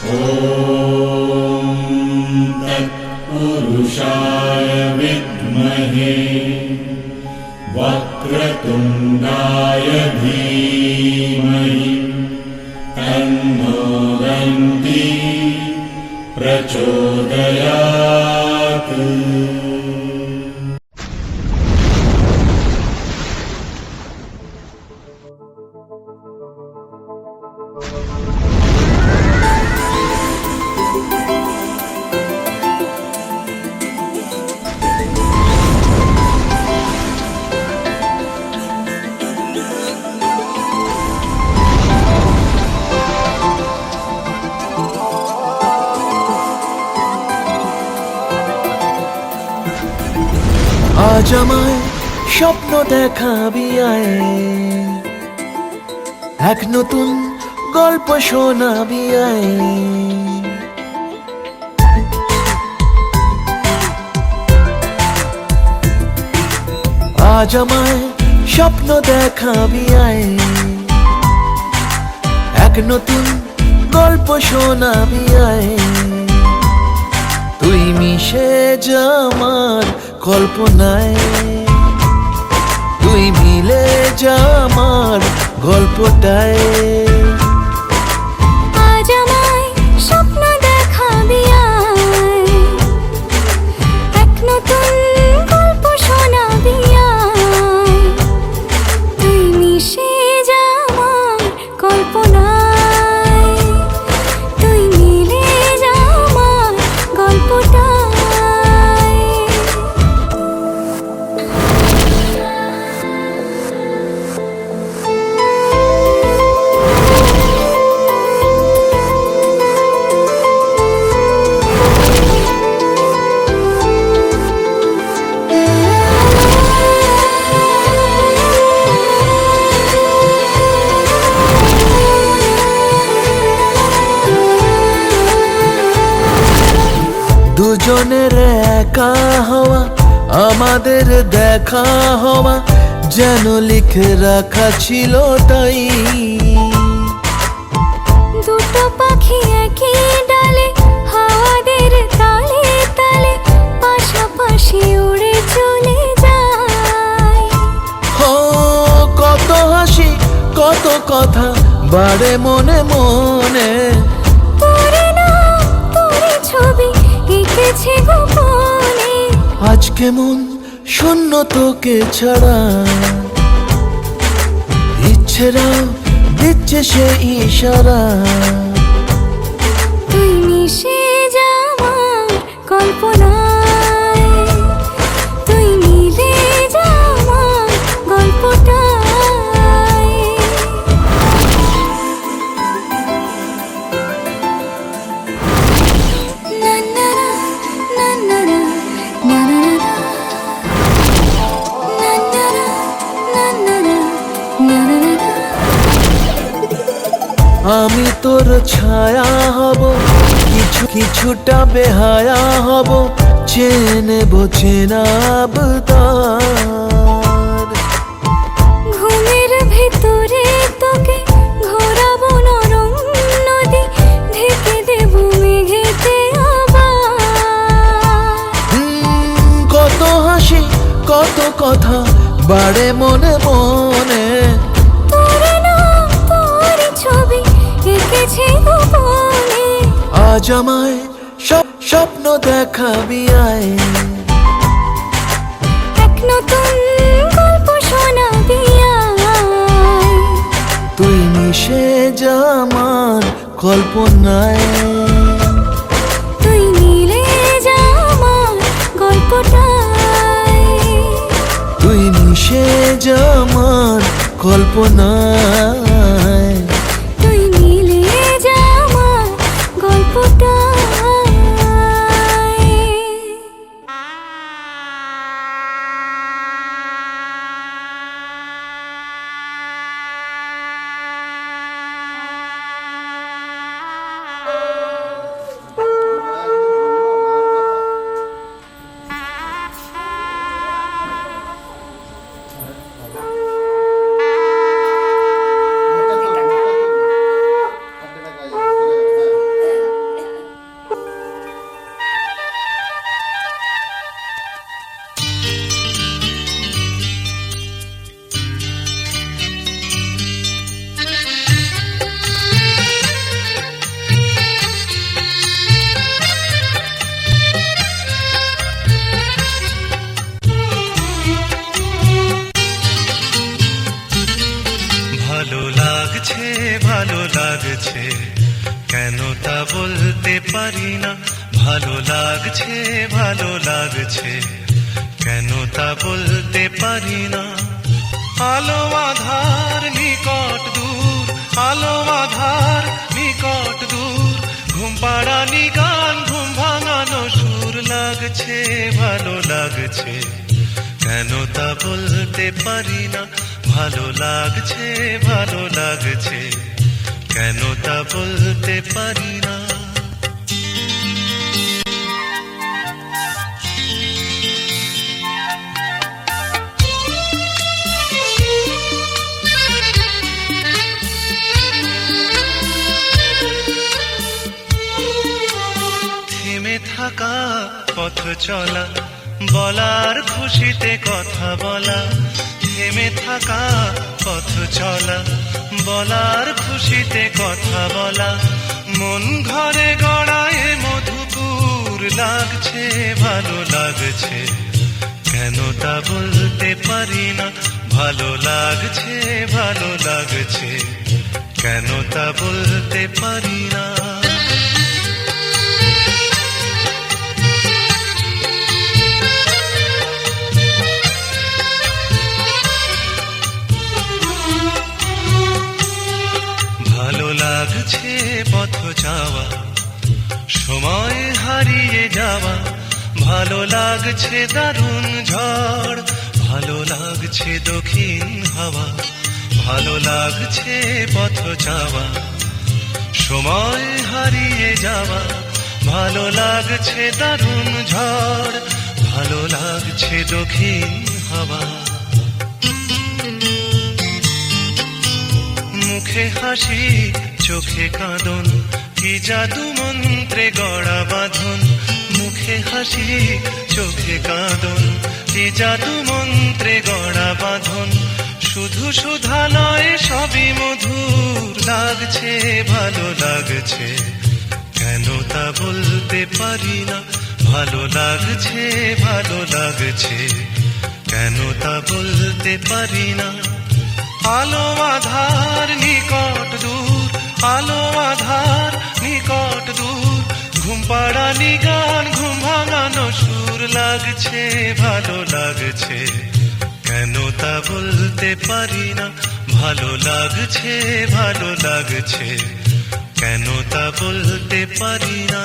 ॐ तत्पुरुषाय विद्महे वक्रतुण्डाय धीमहि तन्नो दन्ती प्रचोदयात्। আজ আমায় স্বপ্ন দেখাবি আয়, এক নতুন গল্প শোনাবি আয়। আজ আমায় স্বপ্ন দেখাবি আয়, এক নতুন গল্প শোনাবি আয়। তুই মিশে যা আমার কল্পনায়, তুই মিলে যা আমার গল্পটায়। আজ আমায় স্বপ্ন দেখাবি আয়, এক নতুন গল্প শোনাবি আয়। তুই মিশে যা আমার কল্পনায়, তুই মিলে যা আমার গল্পটায়। দুজনের একা হওয়া, আমাদের দেখা হওয়া যেন লিখে রাখা ছিল তাই। দুটো পাখি একই ডালে, হাওয়াদের তালে তালে পাশাপাশি উড়ে চলে যায়। ও কত হাসি কত কথা বাড়ে মনে মনে, তোরে নাম তোরে ছবি এঁকেছে গোপনে। আজ কেমন শূন্য তোকে ছাড়া, ইচ্ছেরা দিচ্ছে সে ইশারা। তুই মিশে যা আমার কল্পনায়, তুই মিলে যা আমার গল্পটায়। না না না না না না না না না না না না না না। আমি তোর ছায়া হব, কিছুটা বেহায়া হব, চেনে বোঝে না আবদার। ঘুমের ভেতরে তোকে ঘোরাবো নরম নদী, ঢেকে দেব মেঘেতে আবার। কত হাসি কত কথা বাড়ে মনে মনে, তোরে নাম তোরে ছবি এঁকেছে গোপনে। আজ আমায় স্বপ্ন দেখাবি আয়, এক নতুন গল্প শোনাবি আয়। তুই মিশে যা আমার কল্পনায়, তুই মিলে যা আমার গল্পটায়। তুই মিশে যা আমার কল্পনায়। তুই মিলে যা আমার গল্পটায়। লাগছে ভালো লাগছে, কেন তা বলতে পারি না। ভালো লাগছে ভালো লাগছে, কেন তা বলতে পারি না। আলো আধার নিকট দূর, আলো আধার নিকট দূর, ঘুম পাড়ানি গান ঘুম ভাঙানো সুর। লাগছে ভালো লাগছে, কেন তা বলতে পারি না। ভালো লাগছে ভালো লাগছে, কেন তা বলতে পারি না। থেমে থাকা পথ চলা, বলার খুশিতে কথা বলা। থেমে থাকা পথ চলা, বলার খুশিতে কথা বলা। মন ঘরে গড়ায় মধুপুর। লাগছে ভালো লাগছে, কেন তা বলতে পারি না। ভালো লাগছে ভালো লাগছে, কেন তা বলতে পারি না। ভালো লাগছে পথ যাওয়া, সময় হারিয়ে যাওয়া। ভালো লাগছে দারুণ ঝড়, ভালো লাগছে দক্ষিণ হাওয়া। ভালো লাগছে পথ যাওয়া, সময় হারিয়ে যাওয়া। ভালো লাগছে দারুণ ঝড়, ভালো লাগছে দক্ষিণ হাওয়া। মুখে হাসি চোখে কাঁদন, কি জাদু মন্ত্রে গড়া বাঁধন। মুখে হাসি চোখে কাঁদন, কি জাদু মন্ত্রে গড়া বাঁধন। শুধু সুধা নয় সবই মধুর। লাগছে ভালো লাগছে, কেন তা বলতে পারি না। ভালো লাগছে ভালো লাগছে, কেন তা বলতে পারি না। আলো আধার নিকট দূর, আলো আধার নিকট দূর, ঘুম পাড়ানি গান ঘুম ভাঙানো সুর। লাগছে ভালো লাগছে, কেন তা বলতে পারি না। ভালো লাগছে ভালো লাগছে, কেন তা বলতে পারি না।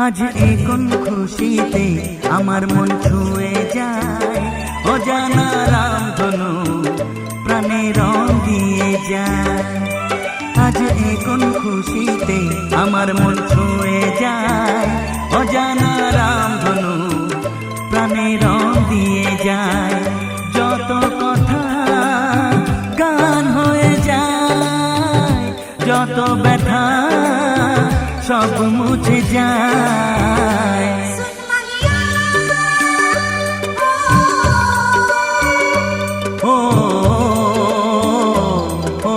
আজ এই কোন খুশিতে আমার মন ছুঁয়ে যায়, অজানা রামধনু প্রাণে রং দিয়ে যায়। আজ এই কোন খুশিতে আমার মন ছুঁয়ে যায়, অজানা রামধনু প্রাণে রং দিয়ে যায়। যত কথা গান হয়ে যায়, যত ব্যথা সব মুছে যায়। ও ও, ও।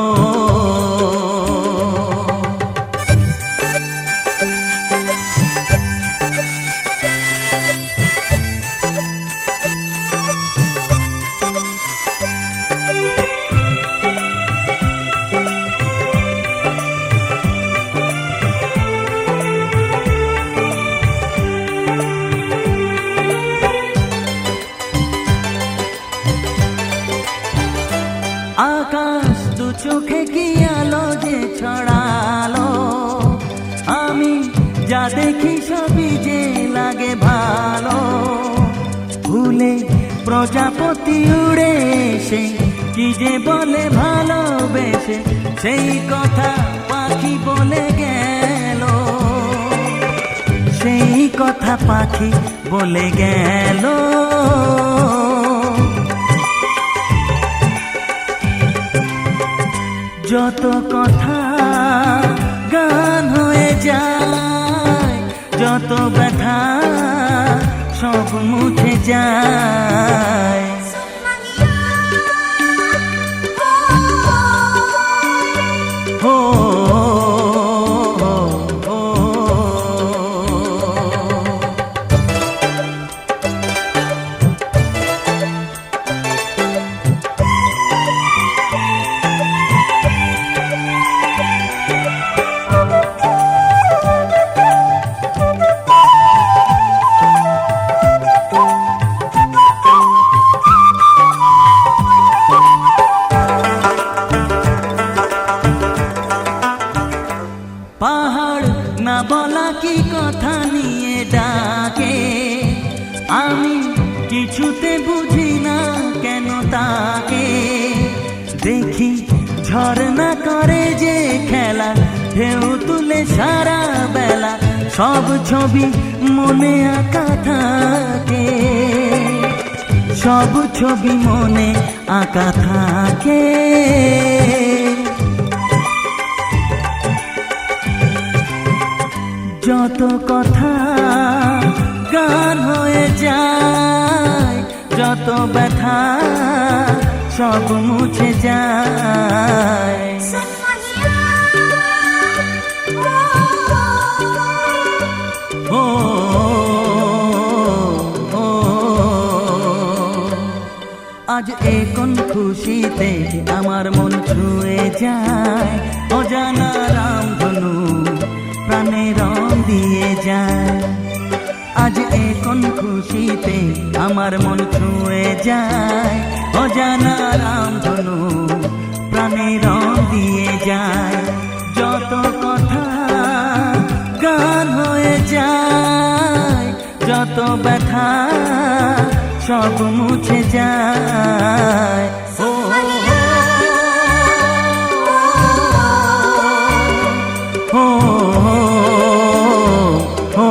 আকাশ দু চোখে কি আলো যে ছড়ালো, আমি যা দেখি সবই যে লাগে ভালো। ভুলে প্রজাপতি উড়ে এসে কি যে বলে ভালোবেসে, সেই কথা পাখি বলে গেল, সেই কথা পাখি বলে গেল। যত কথা গান হয়ে যায়, যত ব্যথা সব মুছে যায়। ও, ও, ও, ও। পাহাড় না বলা কি কথা নিয়ে ডাকে, আমি কিছুতে বুঝি না কেন তাকে। দেখি ঝর্ণা করে যে খেলা, ঢেউ তুলে সারা বেলা, সব ছবি মনে আঁকা থাকে, সব ছবি মনে আঁকা থাকে। যত কথা গান হয়ে যায়, যত ব্যথা সব মুছে যায়। ও, ও, আজ এ কোন খুশিতে আমার মন ছুঁয়ে যায়, অজানা রামধনু প্রাণে রং দিয়ে যায়। আজ এ কোন খুশিতে আমার মন ছুঁয়ে যায়, অজানা রামধনু প্রাণে রং দিয়ে যায়। যত কথা গান হয়ে যায়, যত ব্যথা সব মুছে যায়। ও, ও, ও, ও,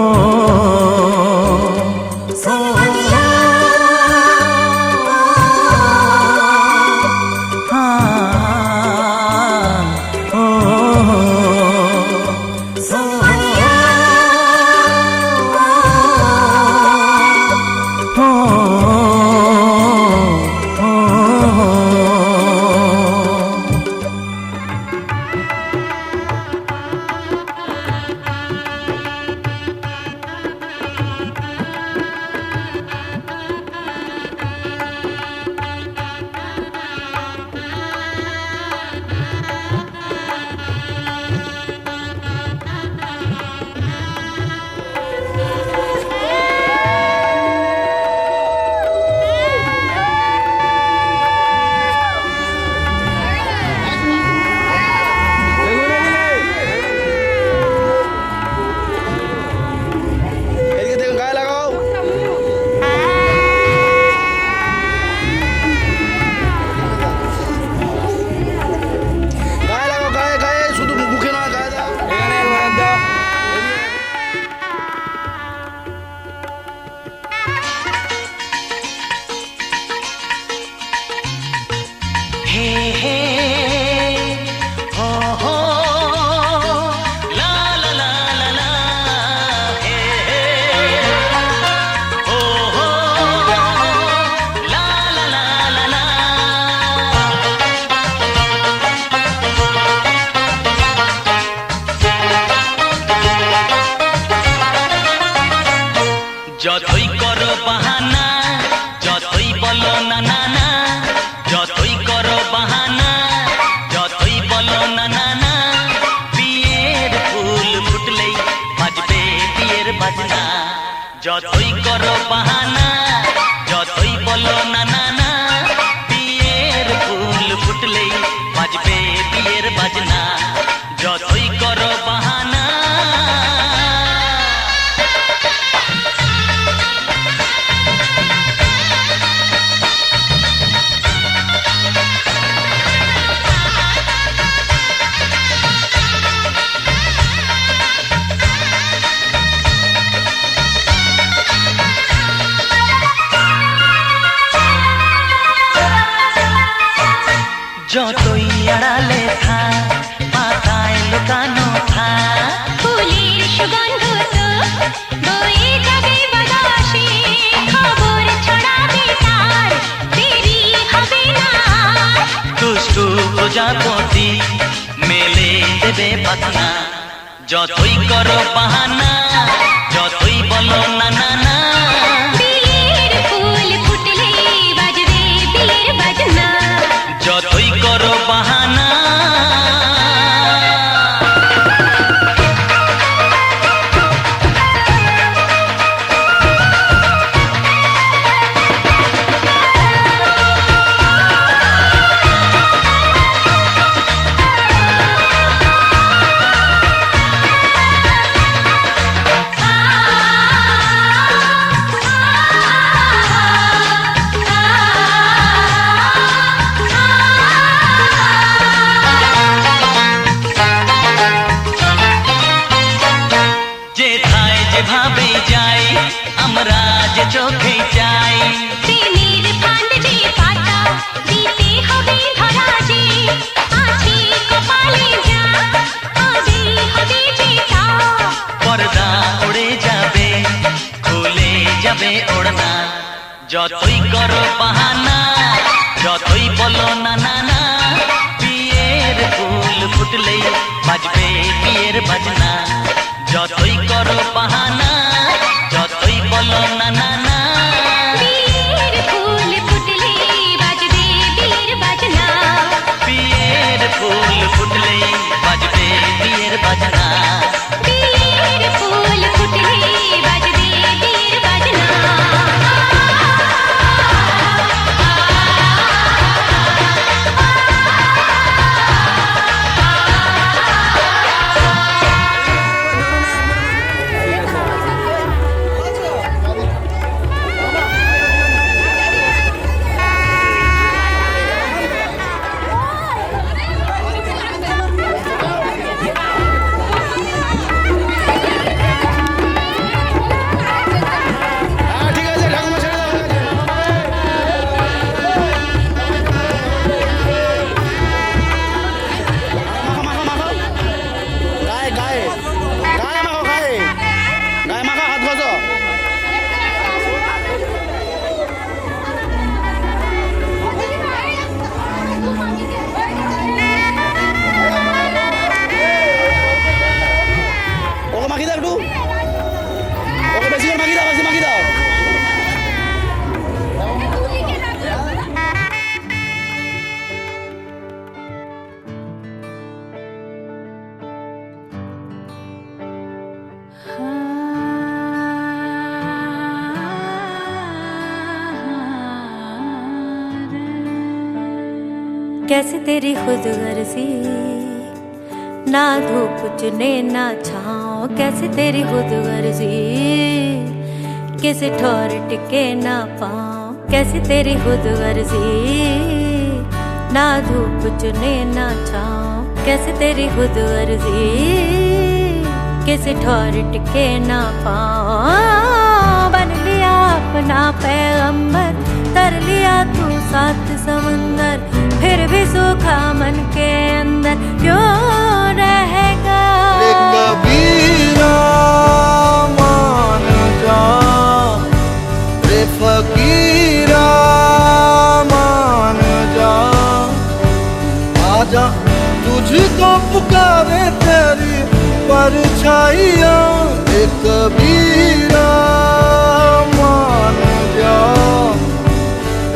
যতই আড়ালে থাক পাতায় লুকানো থাক ফুলের সুগন্ধ তো বয়ে যাবে বাতাসে খবর ছড়াবে তার দেরি হবে না দুষ্টু প্রজাপতি মেলে দেবে পাখনা যতই করো বাহানা যতই বলো না না না বিয়ের ফুল ফুটলে বাজবে বিয়ের বাজনা যতই করো বাহানা যেভাবে যাই আমরা যে চোখে যাই প্রেমের ফান্ড যে পাতা দিতে হবে ধরা যে আছে কপালে যা হবে হবে যেটা পর্দা উড়ে যাবে খুলে যাবে ওড়না যতই করো বাহানা যতই বলো না না না বিয়ের ফুল ফুটলেই বাজবে বিয়ের বাজনা যতই করো বাহানা যতই বলো না না না বিয়ের ফুল ফুটলে বাজবে বিয়ের বাজনা বিয়ের ফুল ফুটলেই বাজবে বিয়ের বাজনা বিয়ের ফুল ফুটলে বাজবে বিয়ের বাজনা कैसे तेरी खुद गर्जी ना धूप चुने ना छाँव कैसे तेरी खुद गर्जी किसी ठोर टिके ना पाँव कैसे तेरी खुद गर्जी ना धूप चुने ना छाँव कैसे तेरी खुद गर्जी किसी ठोर टिके ना पाँव बन लिया अपना पैगंबर तर लिया तू सात समंदर फिर भी सूखा मन के अंदर क्यों रहेगा रे कबीरा मान जा रे फकीरा मान जा आजा तुझको पुकारे तेरी परछाइयाँ रे कबीरा मान जा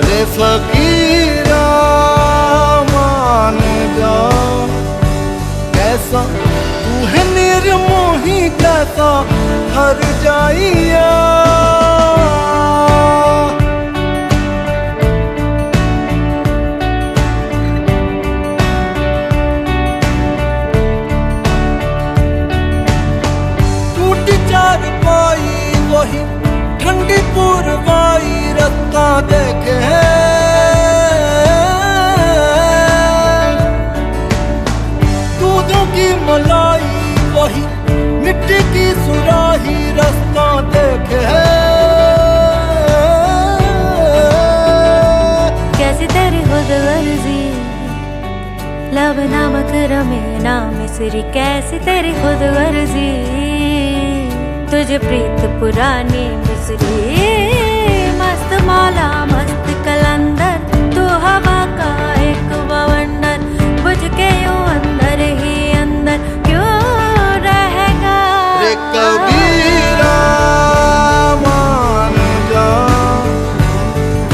रे फकीरा मान जा कैसा तू है निर्मोही कैसा हर जाइया टूटी चार पाई वही ठंडी पुरवाई रत्ता देखे दूधों की मलाई वही मिट्टी की सुराही रास्ता देखे कैसे तेरी खुद गर्जी लब नमक रमे ना मिसरी कैसे तेरी खुद गर्जी तुझे प्रीत पुरानी मिसरी मस्त मौला मस्त कलंदर तू हवा का एक बवंडर बुझ के यूं अंदर ही अंदर क्यों रहेगा रे कबीरा मान जा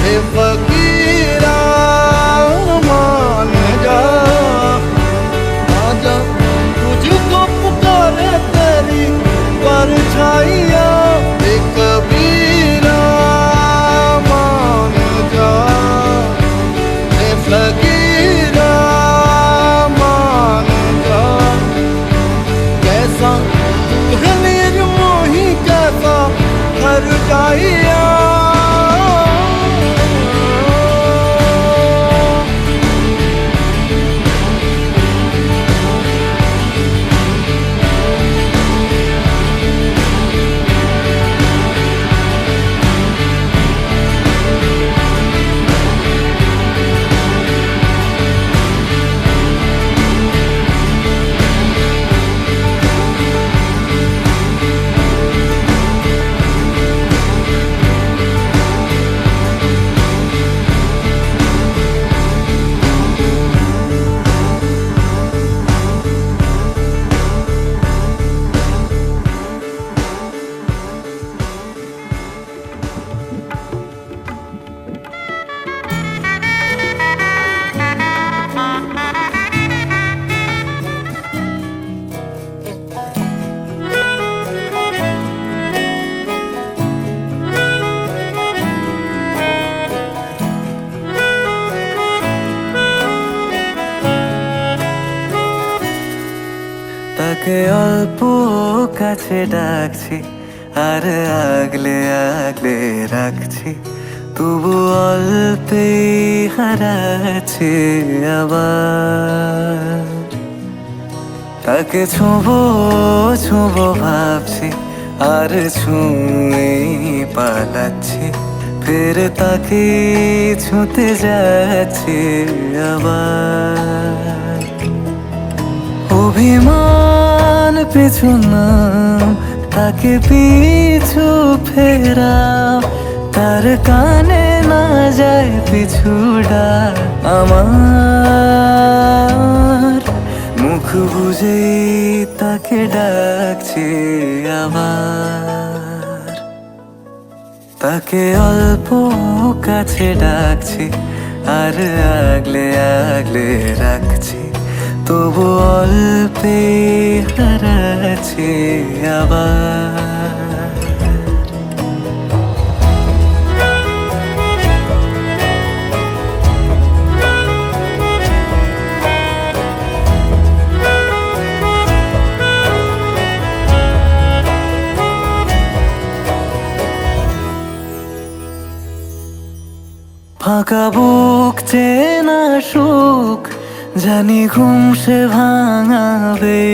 रे फकीरा मान जा आजा तुझको पुकारे तेरी परछाइयाँ रे कबीरा मान जा रे फकीरा मान जा कैसा नीर मोही कैसा हर जाइया তাকে অল্প কাছে ডাকছি আর আগলে আগলে রাখছি তবু অল্পে হারাচ্ছে আবার তাকে ছোঁবো ছোঁবো ভাবছি আর ছুঁয়ে পালাচ্ছি ফের তাকে ছুঁতে যাচ্ছে আবার অভিমান পিছু নাম তাকে পিছু ফেরাও তার কানে না যায় পিছুডা আমার মুখ বুঝে তাকে ডাকছে আবার তাকে অল্প কাছে ডাকছি আর আগলে আগলে রাখছি তবু অল্পে হারাচ্ছে আবার ফাঁকা বুক চেনা সুখ জানি ঘুম সে ভাঙাবে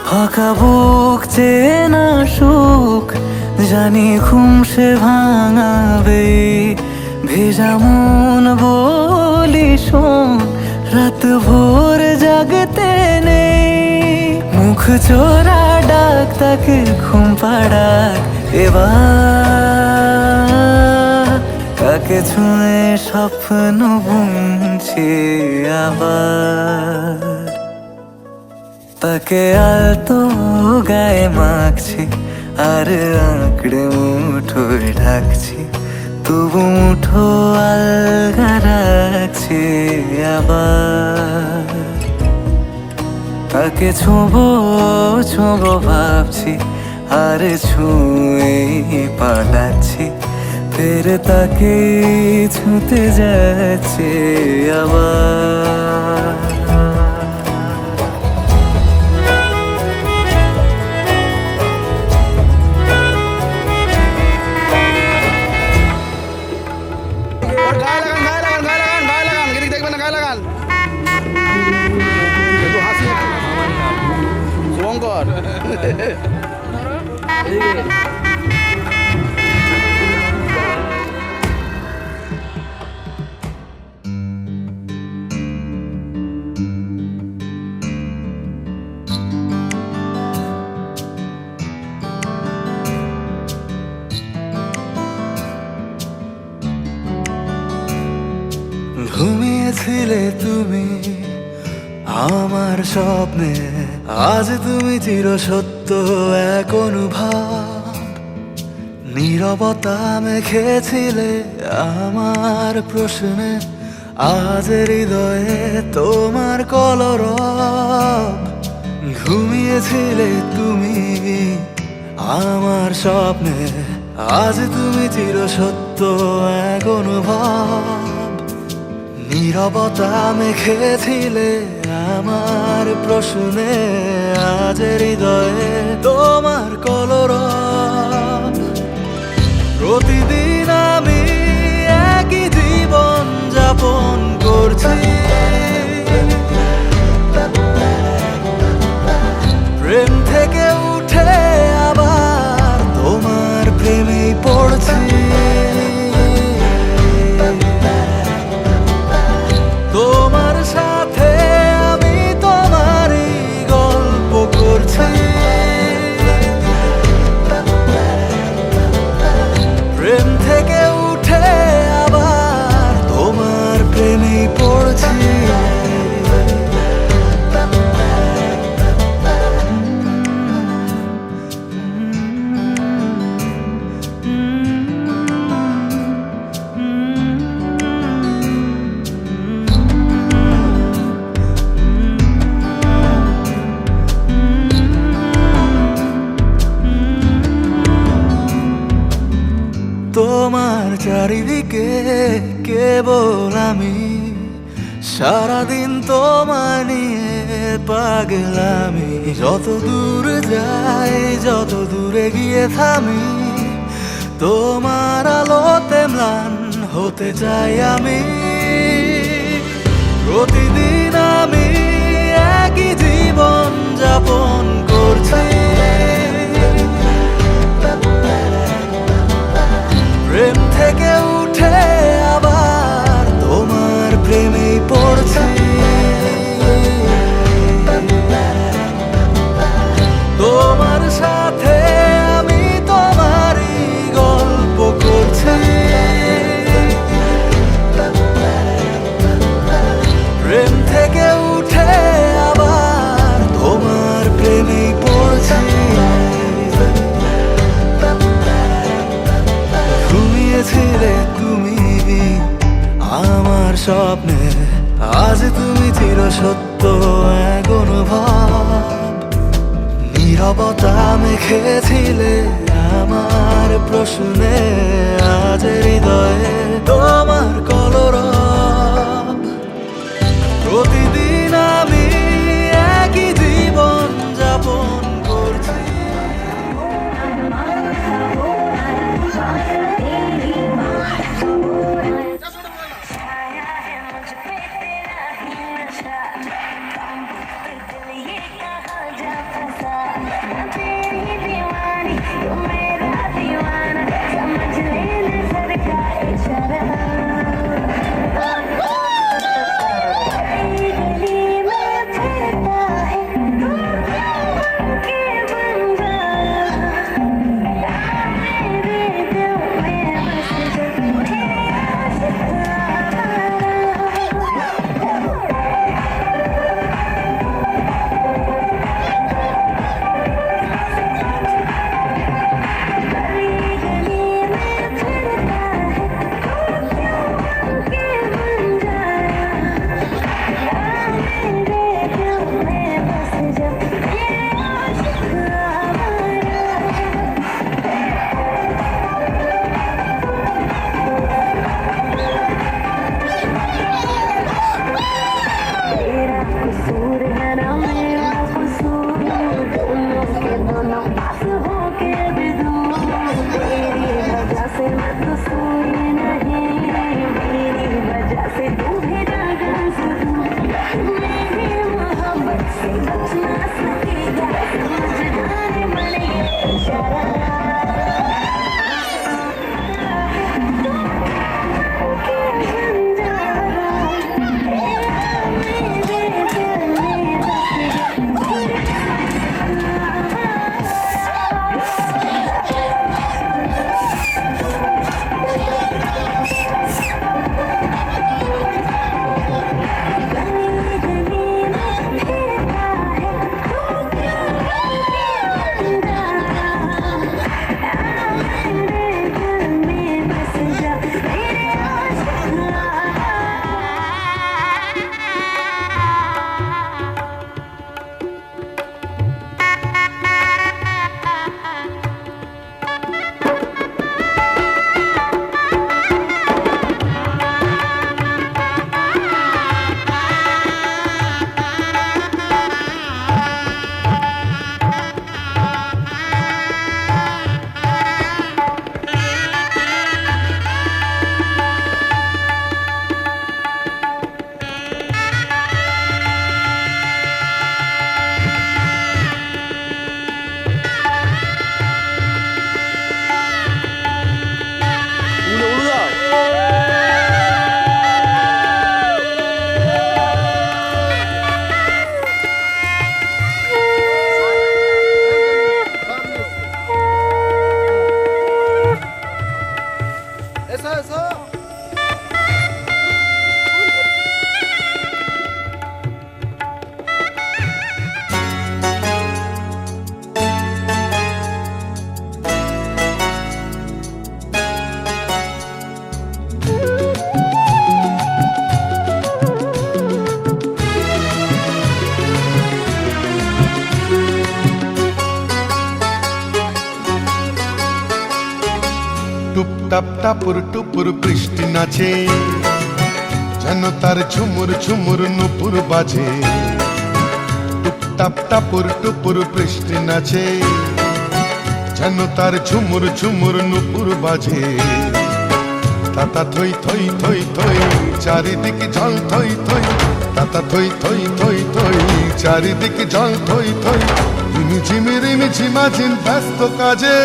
ফাঁকা বুক চেনা সুখ জানি ঘুম সে ভাঙাবে ভেজা মন বলি শোন রাত ভোর জাগতে নেই মুখ চোরা ডাক তাকে ঘুম পাড়াক এবার তাকে ছুঁয়ে স্বপ্ন বুনছি আবার তাকে আলতো গায়ে মাখছি আর আঁকড়ে মুঠোয় ঢাকছি তবু মুঠো আলগা রাখছি আবার তাকে ছোঁবো ছোঁবো ভাবছি আর ছুঁয়ে পালাচ্ছি ফের তাকে ছুঁতে যাচ্ছে আবার ঘুমিয়েছিলে তুমি আমার স্বপ্নে, আজ তুমি চির সত্য এক অনুভব। নীরবতা মেখেছিলে আমার প্রশ্নে, আজ হৃদয়ে তোমার কলরব। ঘুমিয়েছিলে তুমি আমার স্বপ্নে, আজ তুমি চির সত্য এক অনুভব। নীরবতা মেখেছিলে আমার প্রশ্নে, আজ হৃদয়ে তোমার কলরব। প্রতিদিন আমি একই জীবন যাপন করছি, প্রেম থেকে উঠে আবার তোমার প্রেমেই পড়ছি। তোমার সাথে আমি তোমারই গল্প করছি, প্রেম থেকে উঠে আবার তোমার প্রেমেই পড়ছি। তোমার চারিদিকে কেবল আমি, সারাদিন তোমায় নিয়ে পাগলামি। যত দূর যাই, যত দূরে গিয়ে থামি, তোমার আলোতে ম্লান হতে চাই আমি। প্রতিদিন আমি একই জীবন যাপন করছি, প্রেম থেকে উঠে আবার তোমার প্রেমেই পড়ছি। তোমার সাথে আমি তোমারই গল্প করছি, প্রেম থেকে উঠে আবার তোমার প্রেমেই পড়ছি। ঘুমিয়েছিলে তুমি আমার স্বপ্নে, আজ তুমি চির সত্য এক অনুভব। নীরবতা মেখেছিলে আমার প্রশ্নে, আজ হৃদয়ে তোমার কলরব। প্রতিদিন আমি একই জীবন যাপন করছি। दीवानी तू मेरा दीवाना, समझ ले सरकार। টুপটাপ টাপুর টুপুর বৃষ্টি নাচে, যেন তার ঝুমুর ঝুমুর নুপুর বাজে। টুপটাপ টাপুর টুপুর বৃষ্টি নাচে, যেন তার ঝুমুর ঝুমুর নুপুর বাজে। তাতা থই থই থই থই চারিদিকে জল থই থই, তাতা থই থই থই থই চারিদিকে জল থই থই। রিমি ঝিমি রিমি ঝিমাঝিম ব্যস্ত কাজে,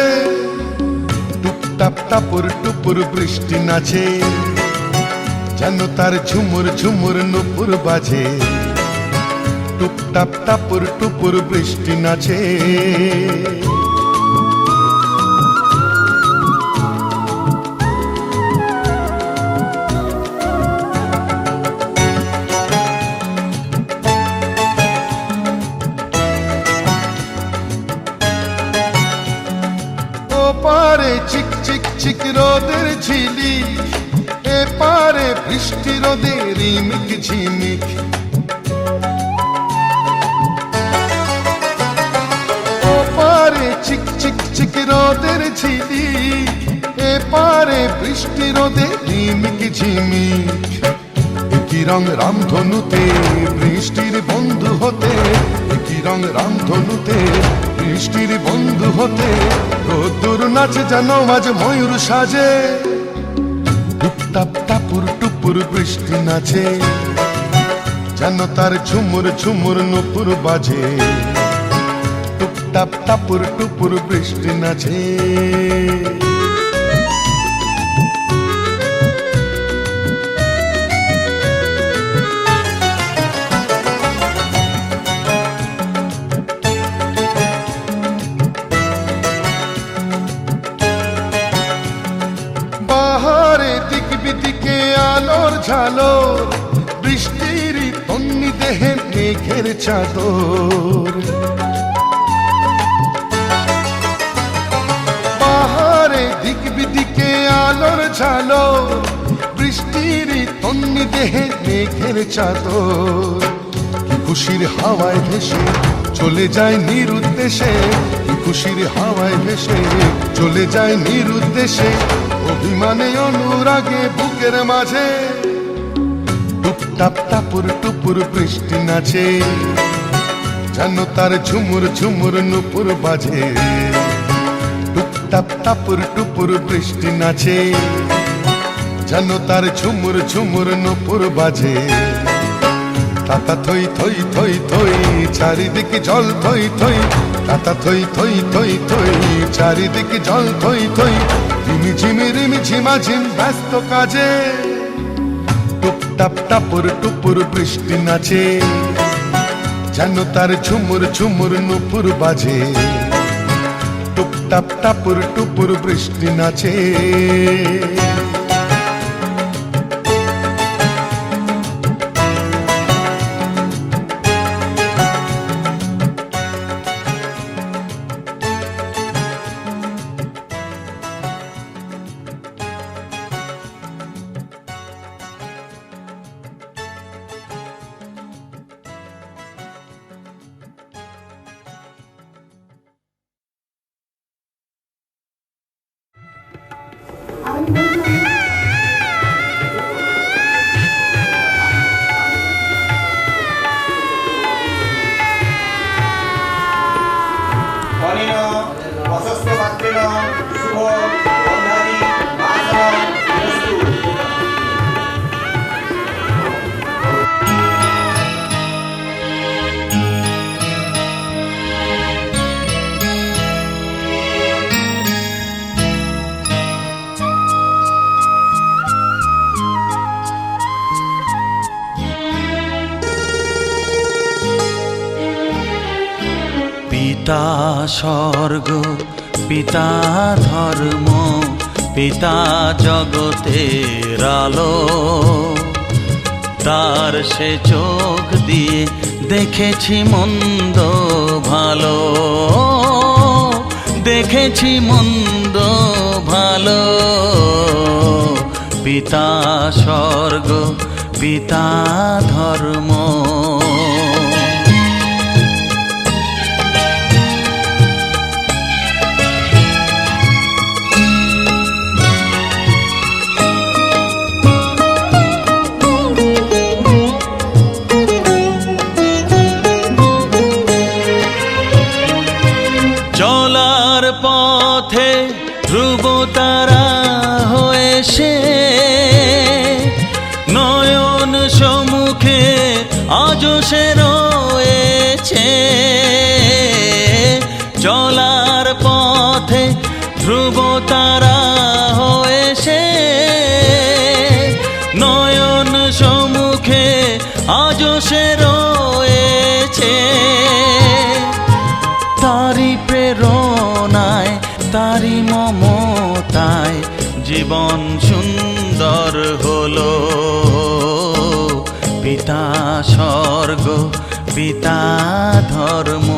টুপটাপ টাপুর টুপুর বৃষ্টি নাচে, যেন তার ঝুমুর ঝুমুর নুপুর বাজে। টুপটাপ টাপুর টুপুর বৃষ্টি নাচে। পারে চিক চিক চিক রোদের ঝিলি, এ পারে বৃষ্টি রোদের রিমিক ঝিমিক। ও পারে চিক চিক চিক রোদের ঝিলি, এ পারে বৃষ্টি রোদের রিমিক ঝিমিক। একই রং রামধনুতে বৃষ্টির বন্ধু হতে, একই রং রামধনুতে বৃষ্টির বন্ধু হতে। রোদ্দুর নাচে যেন আজ ময়ূর সাজে, টুপটাপ টাপুর টুপুর বৃষ্টি নাচে, যেন তার ঝুমুর ঝুমুর নুপুর বাজে। টুপটাপ টাপুর টুপুর বৃষ্টি নাচে। দিকে আলোর ঝালোর, বৃষ্টির তন্নি দেহে মেঘের চাদর। পাহাড়ে দিক বিদিকে আলোর ঝালোর, বৃষ্টির তন্নি দেহে মেঘের চাদর। খুশির হাওয়ায় ভেসে চলে যায় নিরুদ্দেশে, খুশির হাওয়ায় ভেসে চলে যায় নিরুদ্দেশে। অভিমানে অনুরাগে বুকের মাঝে, টুপটাপ টাপুর টুপুর বৃষ্টি নাচে, যেন তার ঝুমুর ঝুমুর নুপুর বাজে। টুপটাপ টাপুর টুপুর বৃষ্টি নাচে, যেন তার ঝুমুর ঝুমুর নুপুর বাজে। তাতা থই থই থই থই চারিদিকে জল থই থই, তাতা থই থই থই থই চারিদিকে জল থই থই। রিমি ঝিমি রিমি ঝিমাঝিম ব্যস্ত কাজে, টুপটাপ টাপুর টুপুর বৃষ্টি নাচে, যেন তার ঝুমুর ঝুমুর নুপুর বাজে। টুপটাপ টাপুর টুপুর বৃষ্টি নাচে। পিতা স্বর্গ, পিতা ধর্ম, পিতা জগতের আলো। তার সে চোখ দিয়ে দেখেছি মন্দ ভালো, দেখেছি মন্দ ভালো। পিতা স্বর্গ, পিতা ধর্ম। আজও সে রয়েছে তারি প্রেরণায়, তারি মমতায় জীবন সুন্দর হলো। পিতা স্বর্গ, পিতা ধর্ম।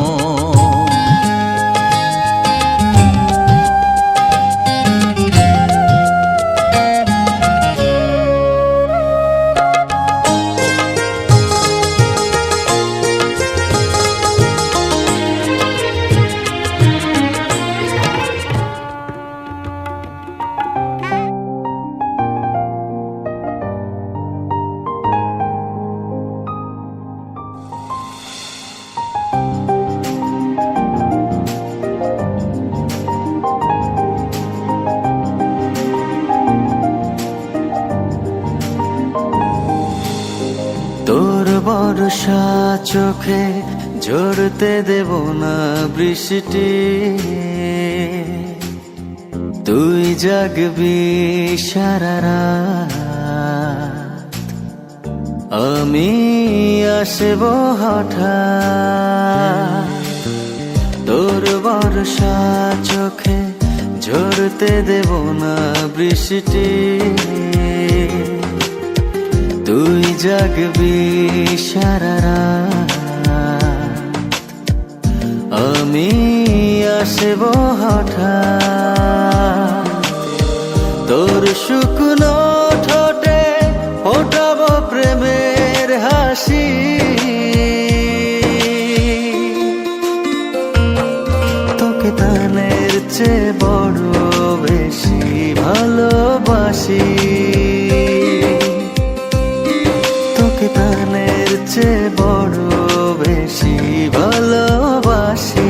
তোর বর্ষা চোখে ঝরতে দেব না বৃষ্টি, তুই জাগবি সারা রাত, আমি আসব হঠাৎ। তোর বর্ষা চোখে ঝরতে দেব না বৃষ্টি, তুই জাগবি সারা রাত, আমি আসব হঠাৎ। তোর শুকনো ঠোঁটে ফোটাব প্রেমের হাসি, তোকে তানের চেয়ে বড় বেশি ভালোবাসি, তোকে প্রাণের চেয়ে বড় বেশি ভালোবাসি।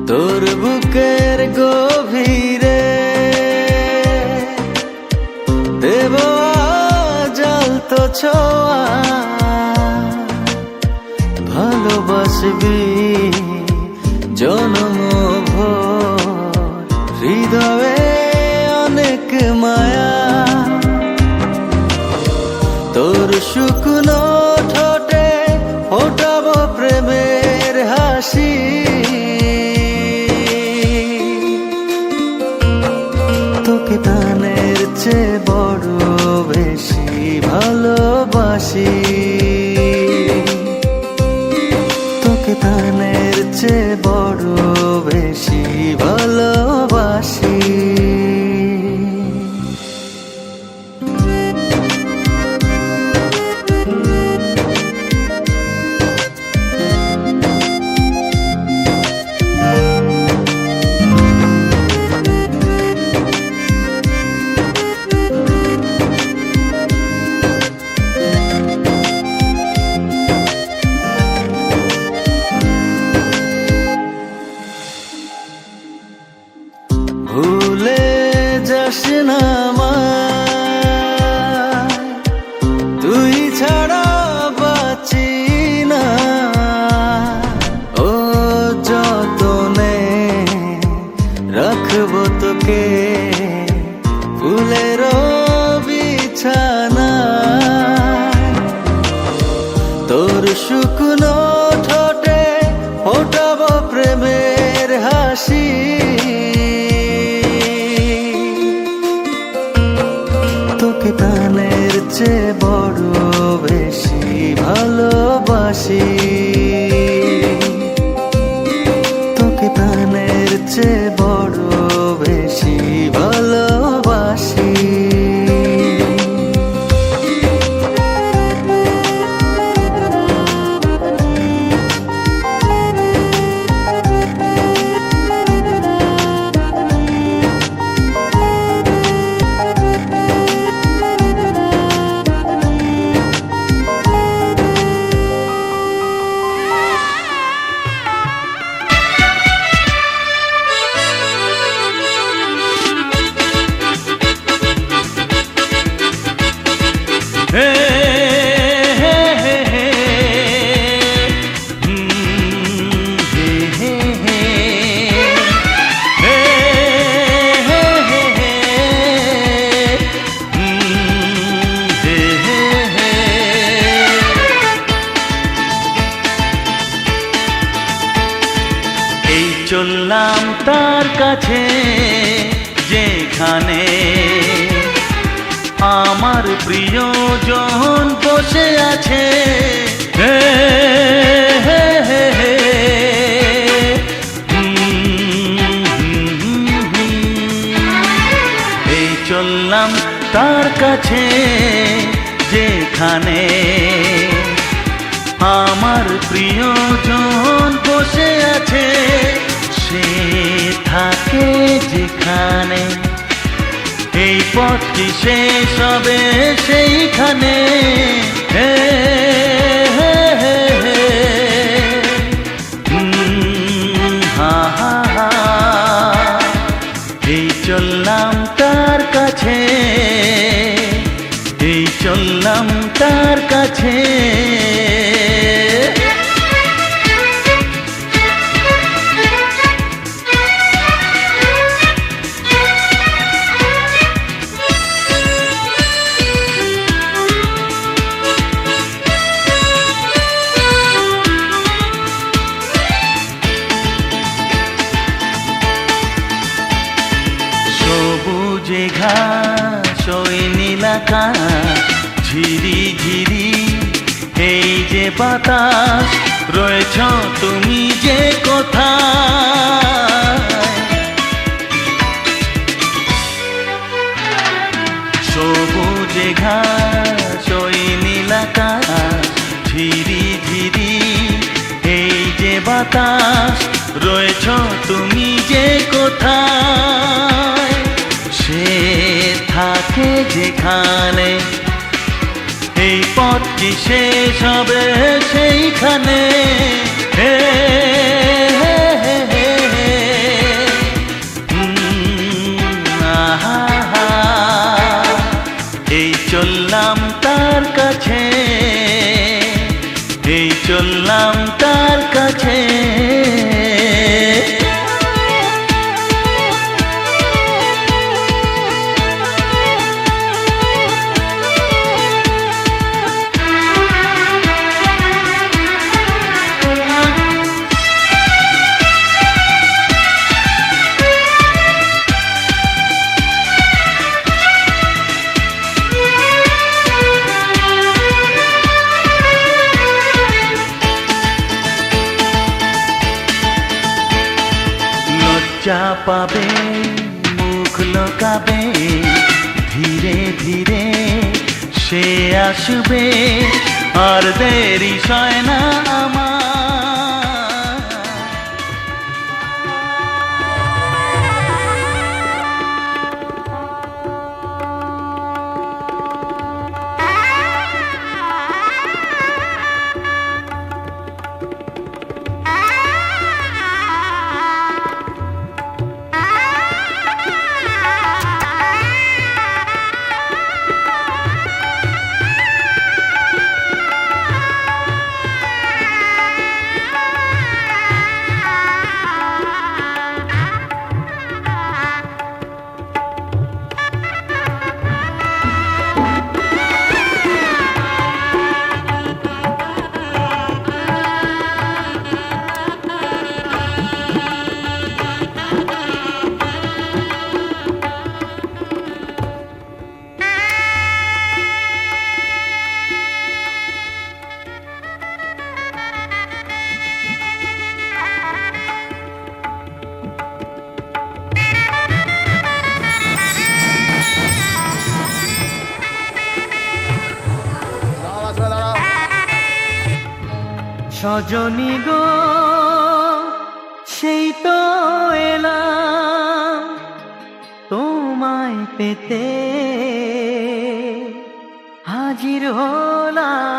তোর বুকের গভীরে দেব জ্বলতো ছোঁয়া, ভালোবাসবি জনম ভোর, হৃদয়ে অনেক মায়া। তোর শুকনো ঠোঁটে ফোটাব প্রেমের হাসি, তোকে প্রাণের চেয়ে বড় বেশি ভালোবাসি, তোকে প্রাণের চেয়ে বড় বেশি ভালোবাসি। ভুলে যাস না আমায়, তুই ছাড়া বাঁচি না, ও যতনে রাখবো তোকে ফুলের বিছানা। তোর শুকনো ঠোঁটে ফোটাব প্রেমের হাসি, তোকে প্রাণের চেয়ে বড় বেশি ভালোবাসি, তোকে প্রাণের চেয়ে বড় বেশি ভালোবাসি। প্রিয়জন বসে আছে। হে হে হে হে। এই চললাম তার কাছে যেখানে আমার প্রিয়জন বসে আছে। সে থাকে যেখানে এই পথটি শেষ হবে সেইখানে। হে হে হে হে। হা হা হা। এই চললাম তার কাছে, এই চললাম তার কাছে। সবুজে ঘাস ওই নীল আকাশ, ঝিরি ঝিরি এই যে বাতাস, রয়েছ তুমি যে কোথায়। সবুজে ঘাস ওই নীল আকাশ, ঝিরি ঝিরি এই যে বাতাস, রয়েছ তুমি যে কোথায়। সে থাকে যেখানে এই পথটি শেষ হবে সেইখানে। হে হে হে হে হে। আহা হা। এই চললাম তার কাছে, এই চললাম তার কাছে। লজ্জা পাবে, মুখ লোকাবে, ধীরে ধীরে সে আসবে, আর দেরি সয় না আমার। সজনী গো সেই তো এলাম তোমায় পেতে, হাজির হলাম।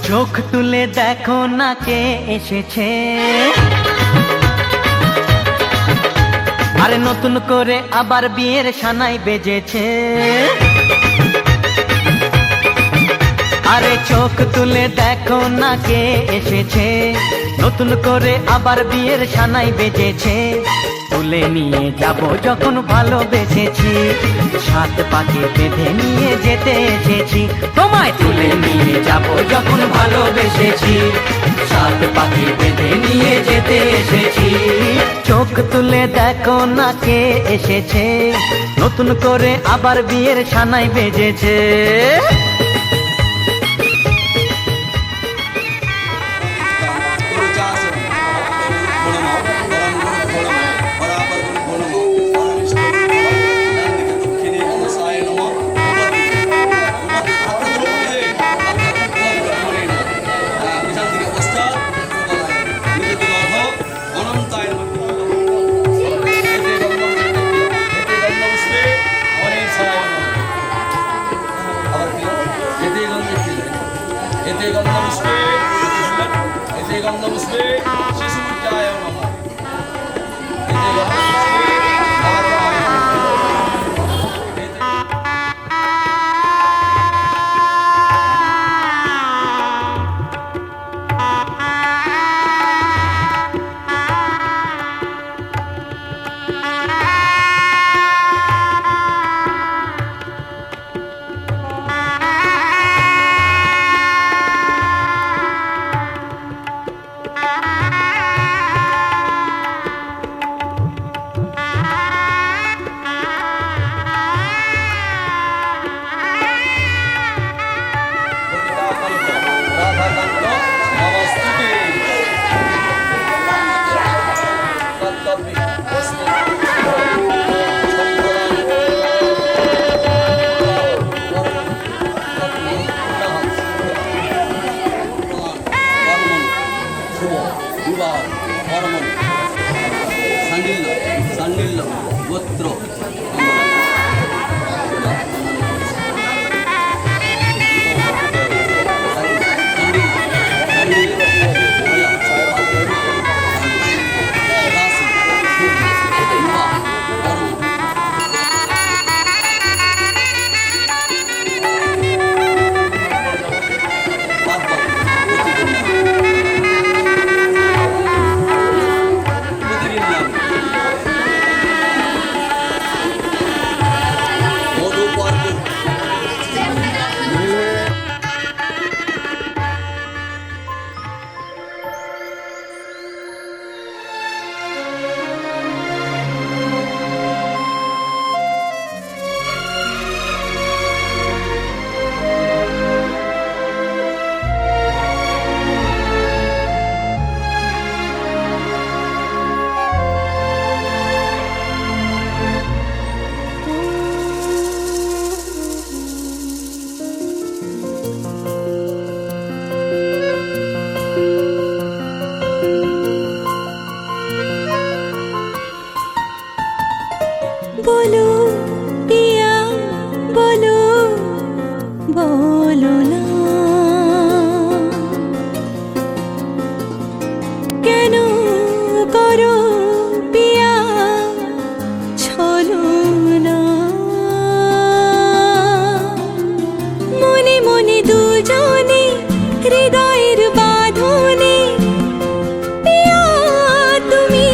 চোখ তুলে দেখো না কে এসেছে, আরে নতুন করে আবার বিয়ের সানাই বেজেছে। আরে চোখ তুলে দেখো না কে এসেছে, নতুন করে আবার বিয়ের সানাই বেজেছে, তুলে নিয়ে যাব যখন ভালোবেসেছি, সাত পাকে বেঁধে নিয়ে যেতে এসেছি, তোমায় তুলে নিয়ে যাব যখন ভালোবেসেছি, সাত পাকে বেঁধে নিয়ে যেতে এসেছি। চোখ তুলে দেখো না কে এসেছে, নতুন করে আবার বিয়ের সানাই বেজেছে। बोलो पिया बोलो बोलो ना केनो करो पिया छलो ना मने मने दुजने हृदयेर बाँधने पिया तुमी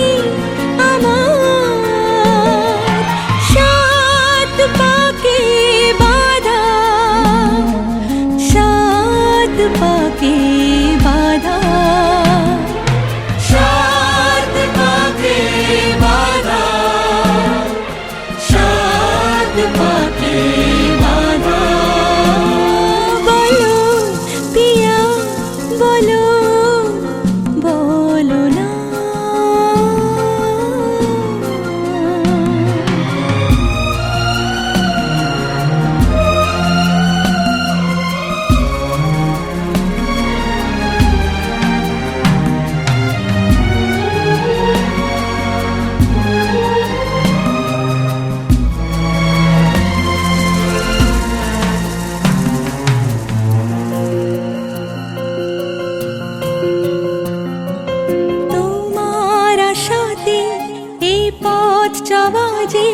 বাজে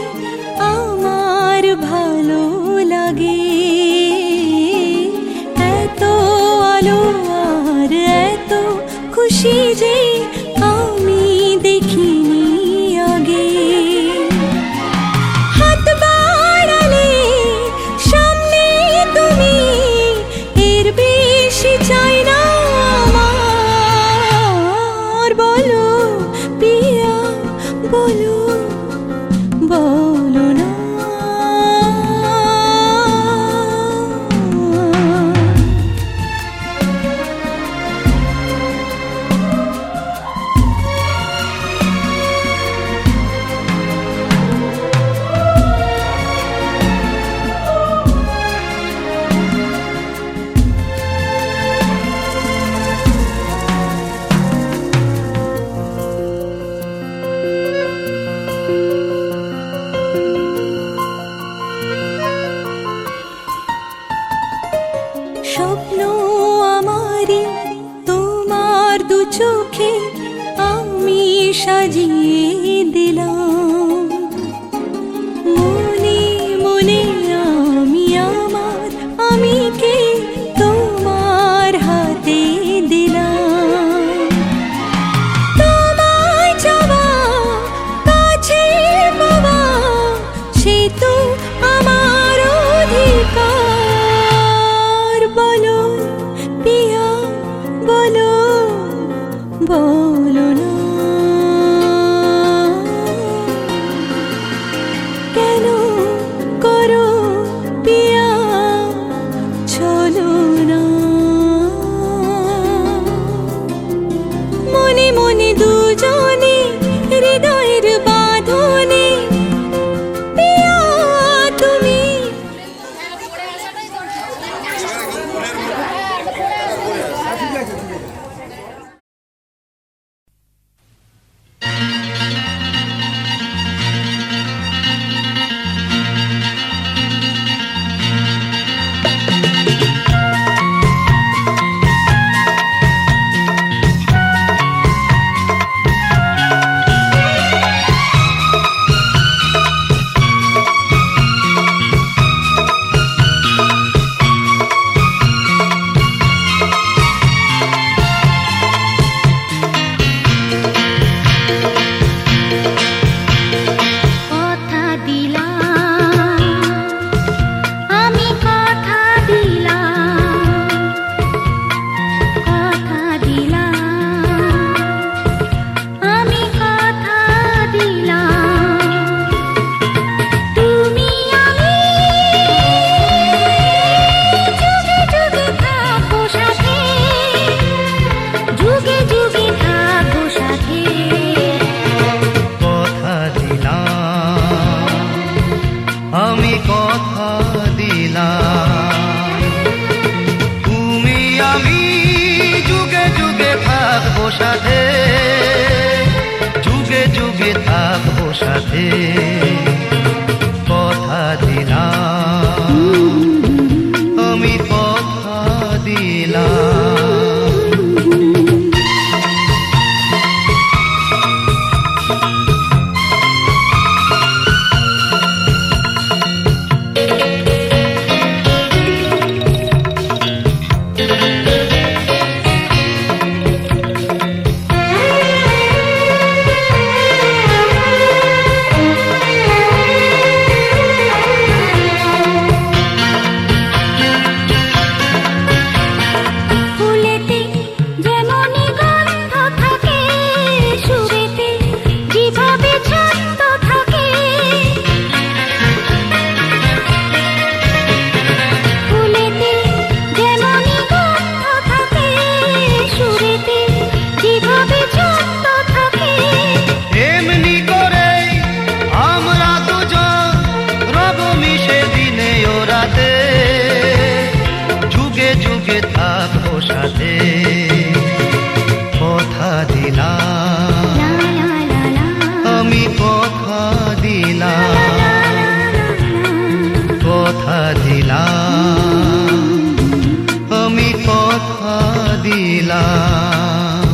আমার ভালো লাগে এত আলো আর এত খুশি যে বলো বলো না। স্বপ্ন আমারি তোমার দু চোখে আমি সাজিয়ে দিলাম, মনে মনে আমি আমার আমিকে তোমার হাতে দিলাম। তোমায় চাওয়া কাছে পাওয়া সে তো আমার অধিকার। বলো পিয়া বলো বলো না, কেন করো পিয়া চলো না। মনে মনে দুজনে হৃদয়ের বাঁধনে পিয়া তুমি। কথা দিলাম আমি, কথা দিলাম, কথা দিলাম আমি, কথা দিলাম। তুমি আমি যুগে যুগে থাকবো সাথে, যুগে যুগে থাকবো সাথে। কথা দিলাম আমি, কথা দিলাম। তুমি আমি যুগে যুগে থাকবো সাথে, যুগে যুগে থাকবো সাথে। কথা দিলাম আমি, কথা দিলাম। ফুলেতে যেমনি গন্ধ থাকে, সুরেতে যেভাবে ছন্দ থাকে। ফুলেতে যেমনি গন্ধ থাকে, সুরেতে যেভাবে ছন্দ থাকে। এমনি করে আমরা দুজন রব মিশে দিনে ও রাতে, যুগে যুগে থাকবো সাথে। কথা দিলাম লা লা লা লা, আমি, কথা দিলাম, কথা দিলাম আমি, কথা দিলাম।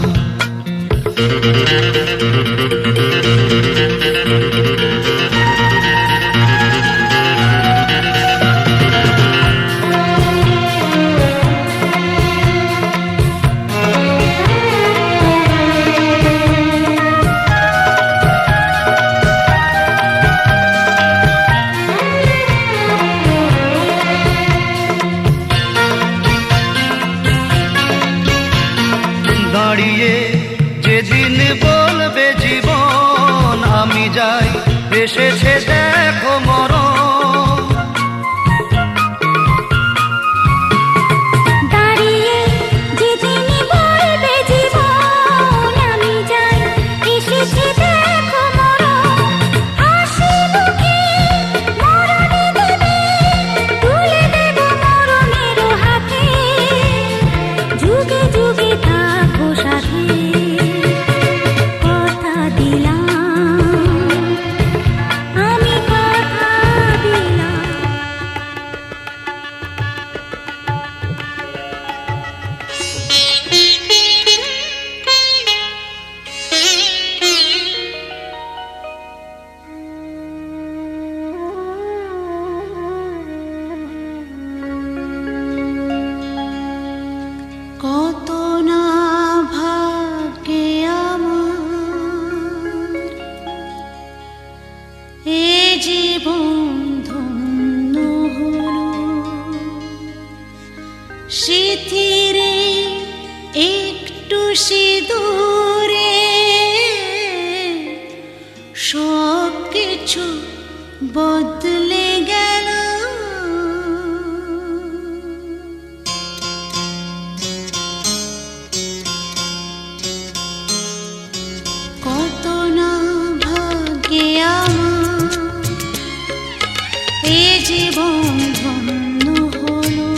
দাঁড়িয়ে যেদিন বলবে জীবন এসেছে দেখো মরণ। দাঁড়িয়ে যেদিনই বলবে জীবন আমি যাই, এসেছে দেখো মরণ। হাসি মুখে মরণে দেবে, তুলে দেব মরণের হাতে, যুগে যুগে থাকো সাথে। কথা দিলাম, আমি কথা দিলাম। কত না ভাগ্যে আমার এ জীবন ধন্য হলো, স্মৃতিরে একটু সিঁদুরে সব কিছু বদলে গেল। কত না ভাগ্যে আমার এ জীবন ধন্য হলো,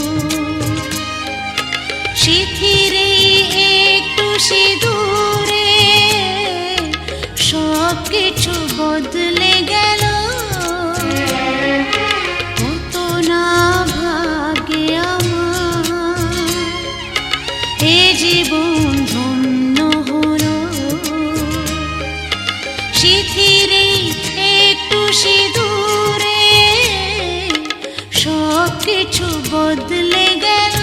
স্মৃতিরে একটু সিঁদুরে সব কিছু বদলে গেল। কত না ভাগ্যে আমার এ জীবন ধন্য হলো, স্মৃতিরে একটু সিঁদুরে সব কিছু বদলে গেল।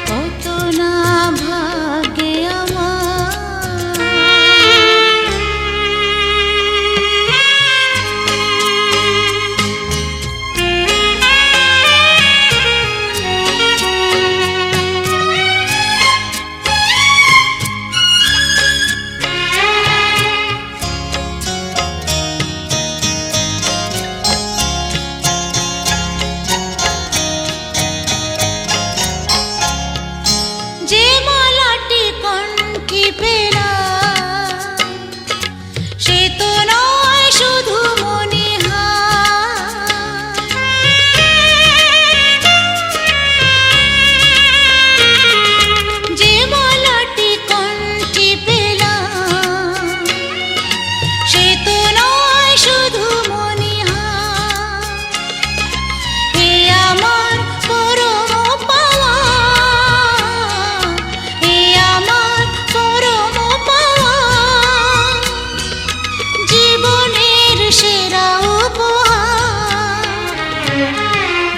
কত না ভাগ্যে যে মালাটি কণ্ঠে পেলাম, সে তো নয় শুধু মনে হয়। যে মালাটি কণ্ঠে পেলাম, সে তো নয় শুধু মনে হয়। এ আমার পরম পাওয়া, এ আমার পরম পাওয়া, জীবনের সেরা উপহার।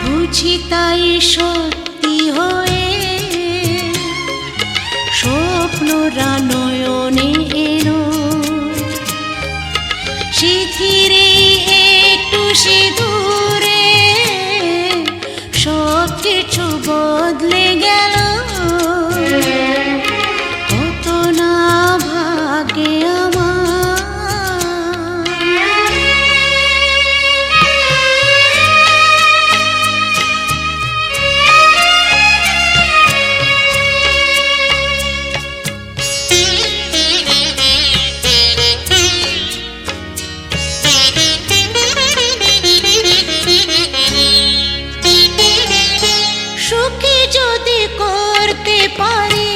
বুঝি তাই সত্যি হয়ে স্বপ্নরা নয়নে এলো, স্মৃতিরে একটু সিঁদুরে সব কিছু বদলে গেল। কত না ভাগ্যে আমার সুখী যদি করতে পারি,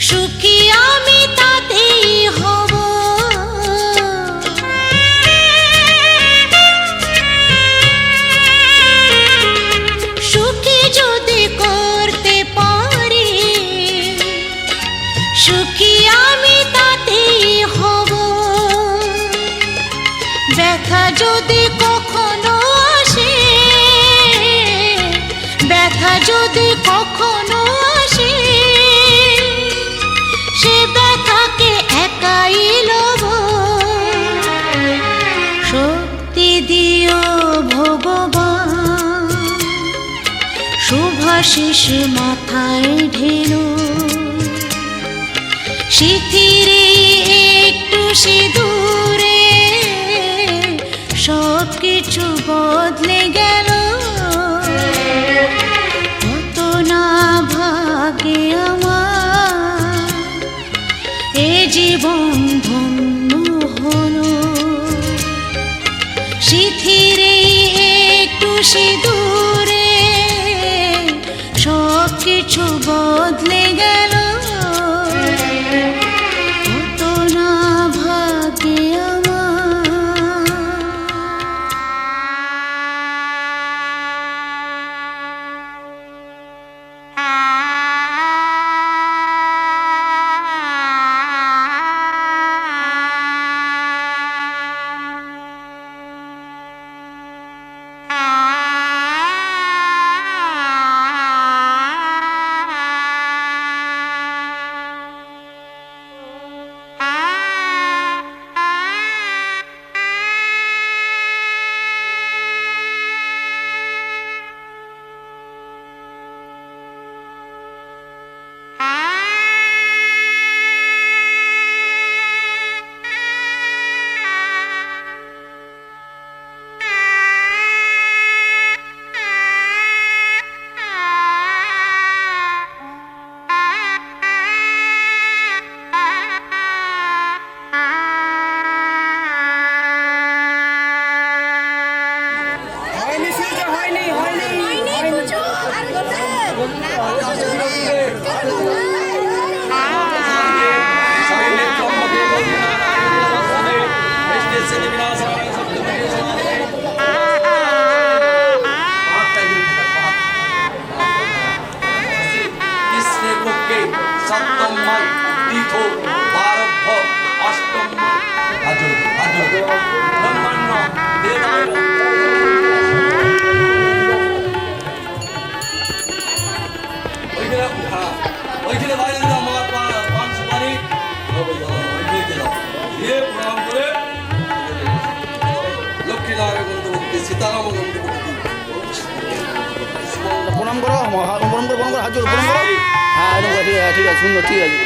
সুখী আমি তাতেই হব। সুখী যদি করতে পারি, সুখী আমি তাতেই হব। ব্যথা যদি কখনো আসে, ব্যথা যদি কখনো আসে, সে ব্যথাকে একাই লব। শক্তি দিও ভগবান, শুভাশিস মাথায় ঢেলো, স্মৃতিরে একটু সিঁদুরে সব কিছু বদলে গেল, কত না ভাগে আমার এ জীবন ধন্য হলো। শিথিরে একটু সিঁদুরে সব কিছু বদলে গেল, কত না ভাগে প্রণাম করো, প্রণাম করো, হাত জোড়ো, প্রণাম করো। হ্যাঁ ঠিক আছে, সুন্দর, ঠিক আছে।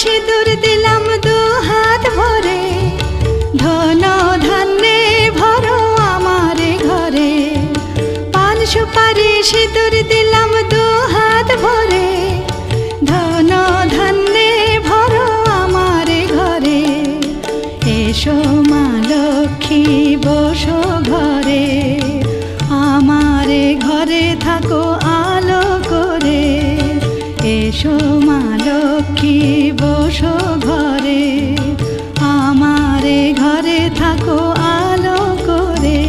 সিঁদুর দিলাম দু হাত ভরে, ধন ধান্যে ভরো আমার ঘরে। পান সুপারি সিঁদুর দিলাম দু হাত ভরে, ধন ধান্যে ভরো আমার ঘরে। এসো মা লক্ষ্মী বসো ঘরে, আমার ঘরে থাকো আলো করে। এসো মা লক্ষ্মী বসো ঘরে, আমারে ঘরে থাকো আলো করে।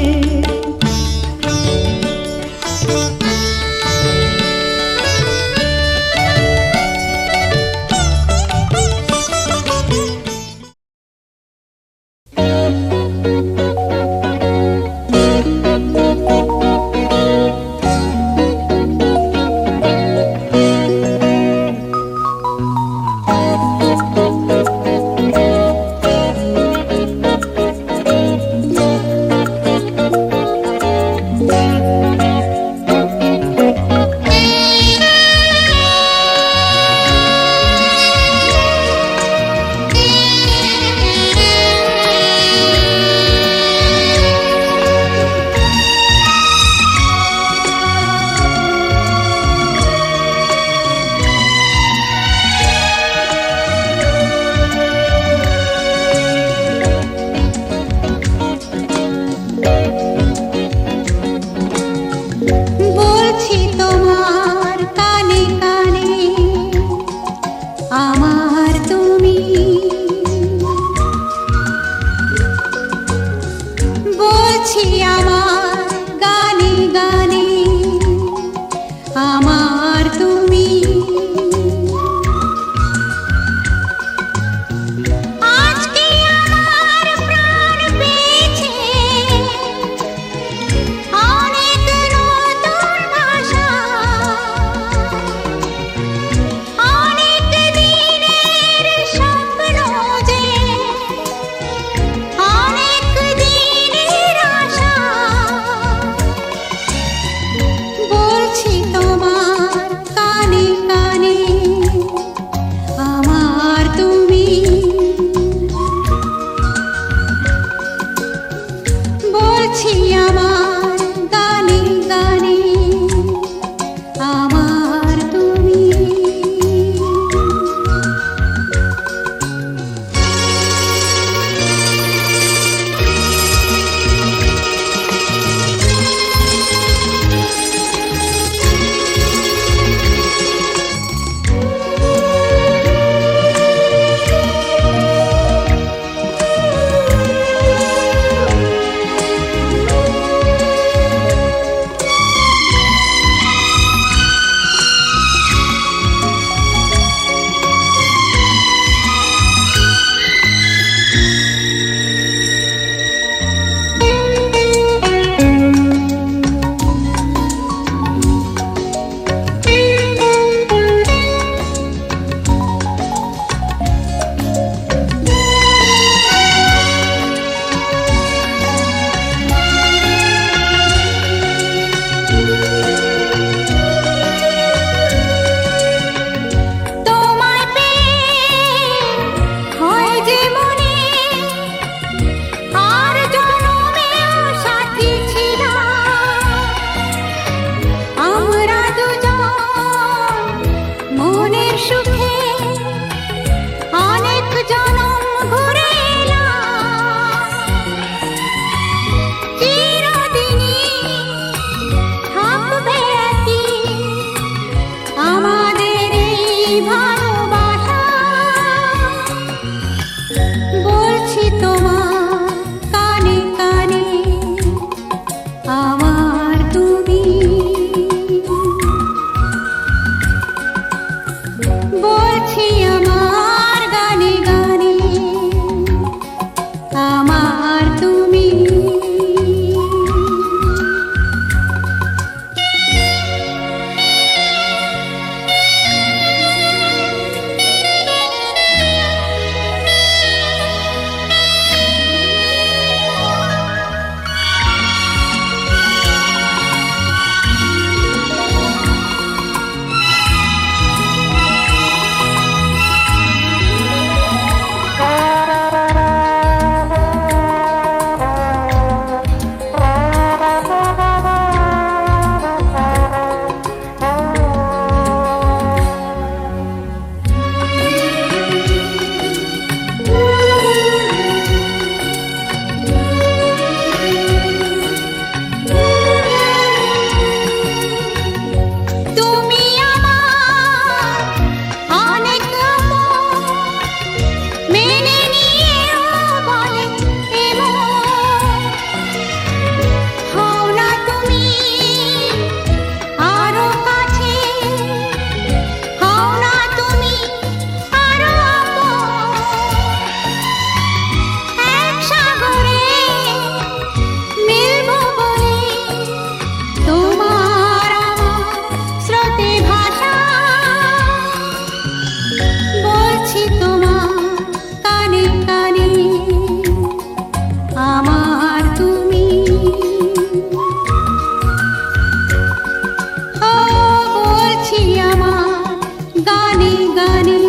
গানে গানে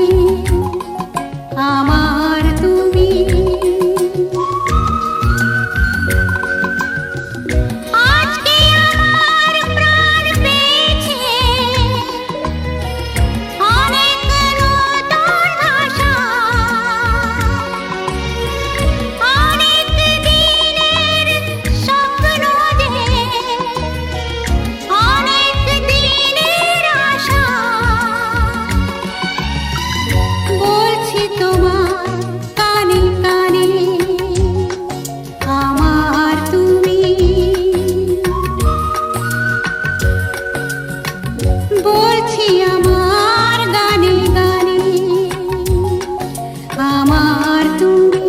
আমার তুমি। আজকে আমার প্রাণ পেয়েছে অনেক নতুন ভাষা, অনেক দিনের স্বপ্ন যে, অনেক দিনের আশা। বলছি তোমার কানে কানে আমার তুমি। বলছি আমার গানে গানে আমার তুমি,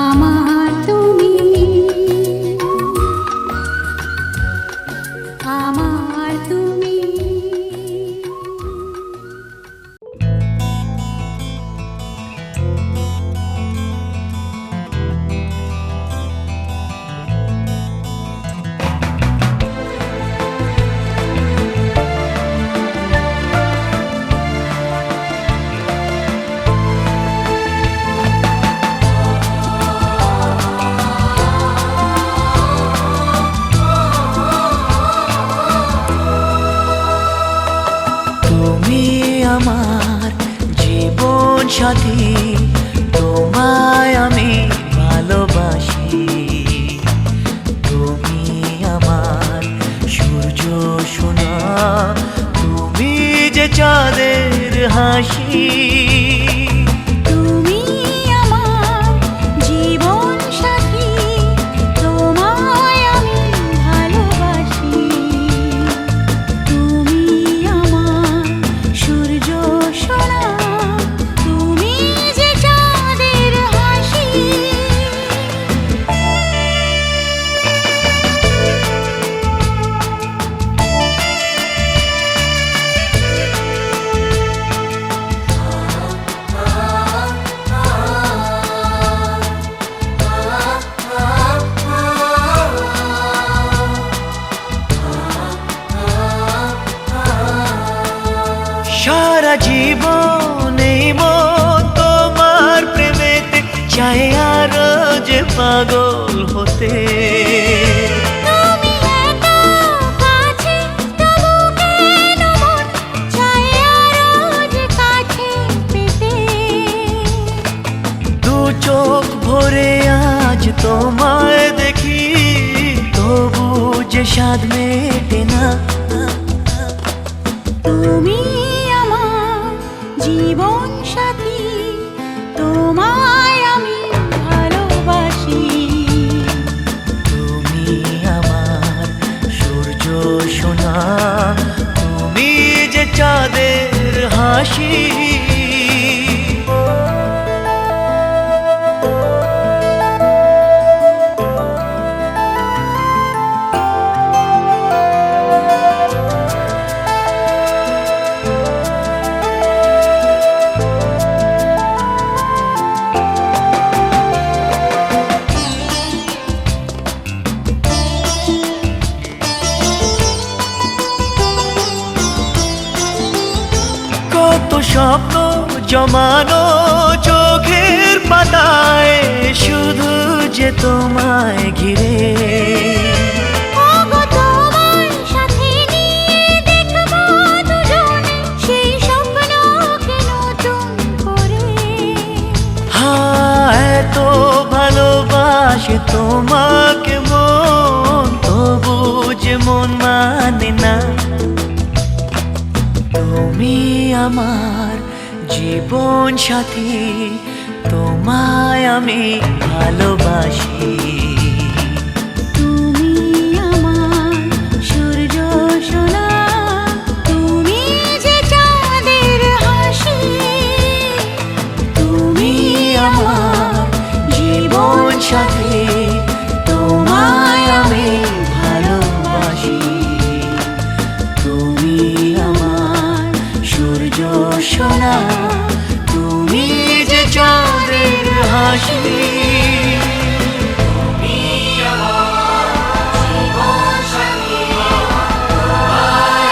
আমার তুমি, আমার তুমি। তুমি আমার জীবন সাথী, তোমায় আমি ভালোবাসি। তুমি আমার সূর্য সোনা, তুমি যে চাঁদের হাসি। তুমি আমার জীবন সাথী, তোমায় আমি ভালোবাসি। তুমি আমার সূর্য সোনা, তুমি যে চাঁদের হাসি। সারা জীবন এই মন তোমার প্রেমেতে চাই আরো যে পাগল হতে। তুমি এত কাছে তবু কেন মন চায় আরো যে কাছে পেতে। দু চোখ ভরে আজ তোমায় দেখি, তবু যে স্বাদ মেটে না। তুমি আমার জীবন সাথী, তোমায় আমি ভালোবাসি। তুমি আমার সূর্য সোনা, তুমি যে চাঁদের হাসি। কত স্বপ্ন জমানো চোখের পাতায়, শুধু যে তোমায় ঘিরে। ওগো তোমার সাথে নিয়ে দেখবো দুজনে সেই স্বপ্নকে নতুন করে। হ্যাঁ, এত ভালোবাসে তোমাকে মন, তবু যে মন মানে না। তুমি আমার জীবন সাথী, তোমায় আমি ভালোবাসি। তুমি আমার সূর্য সোনা, তুমি যে চাঁদের হাসি। তুমি আমার জীবন সাথী, তোমায় আমি ভালোবাসি। তুমি আমার সূর্য সোনা, তুমি যে চাঁদের হাসি। তুমি আমার জীবন সাথী, তোমায়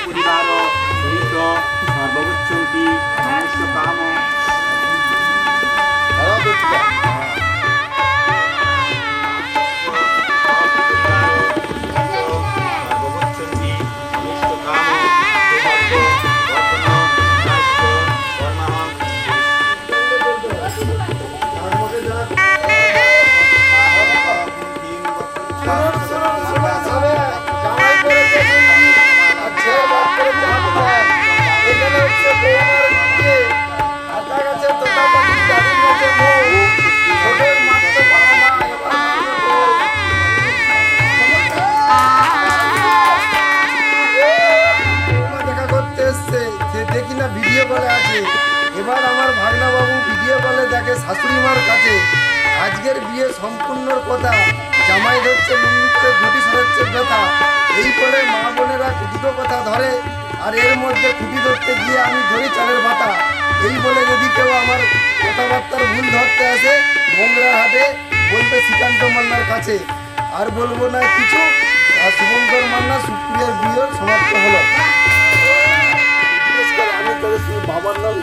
পরিবার সহিত সর্বগচ্ছন্তি মনুষ্য কাম সর্বগচ্ছন্তি মনুষ্য কাম দেখা করতে এসছে সে দেখি না ভিডিও কলে আছে। এবার আমার ভাগনা বাবু ভিডিও কলে দেখে শাশুড়ি মার কাছে আজকের বিয়ে সম্পূর্ণর কথা, জামাই ধরছে লুঙ্গি করে ঘটি সরাচ্ছে ব্যথা। এই বলে মা বোনেরা দুটো কথা ধরে, আর এর মধ্যে খুঁটি ধরতে গিয়ে আমি ধরি চালের পাতা। এই বলে যদি কেউ আমার কথাবার্তার ভুল ধরতে আসে ভোংরা হাটে বলবে শ্রীকান্ত মান্নার কাছে। আর বলবো না কিছু। আর শুভঙ্কর মান্না সুপ্রিয়ার বিয়ে সমাপ্ত হলো। আমি তোর বাবার নাম